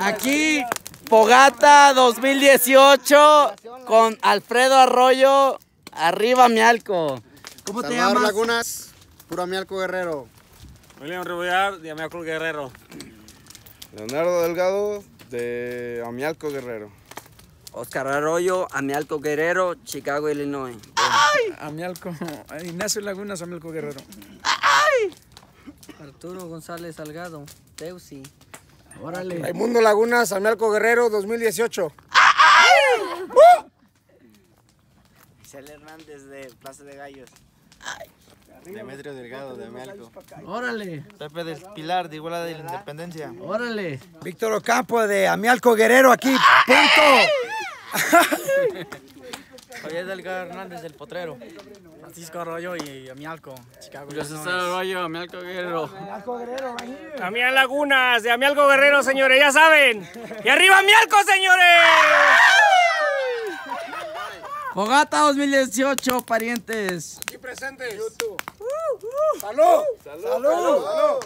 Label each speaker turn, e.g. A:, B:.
A: Aquí, Fogata 2018 con Alfredo Arroyo, arriba Amialco. ¿Cómo te llamas?
B: Lagunas, puro Amialco Guerrero.
C: William Rebollar, de Amialco Guerrero.
D: Leonardo Delgado, de Amialco Guerrero.
A: Oscar Arroyo, Amialco Guerrero, Chicago, Illinois.
E: Amialco, Ignacio Lagunas, Amialco Guerrero.
F: Arturo González Salgado, Teusi.
A: Órale.
B: Raimundo Lagunas, Amialco Guerrero 2018.
A: Michelle Hernández de Plaza de Gallos.
G: Demetrio Delgado de Amialco.
A: Órale.
G: Pepe del Pilar de Iguala de la Independencia.
A: Órale.
B: Víctor Ocampo de Amialco Guerrero aquí. ¡Punto!
F: Javier Delgado Hernández del Potrero. Francisco Arroyo y Amialco, Chicago.
C: José Arroyo, Amialco Guerrero.
H: Damián Lagunas, de Amialco Guerrero, señores, ya saben. ¡Y arriba Amialco, señores!
A: Fogata 2018, parientes.
B: Aquí presentes. ¡Salud! ¡Salud! ¡Salud!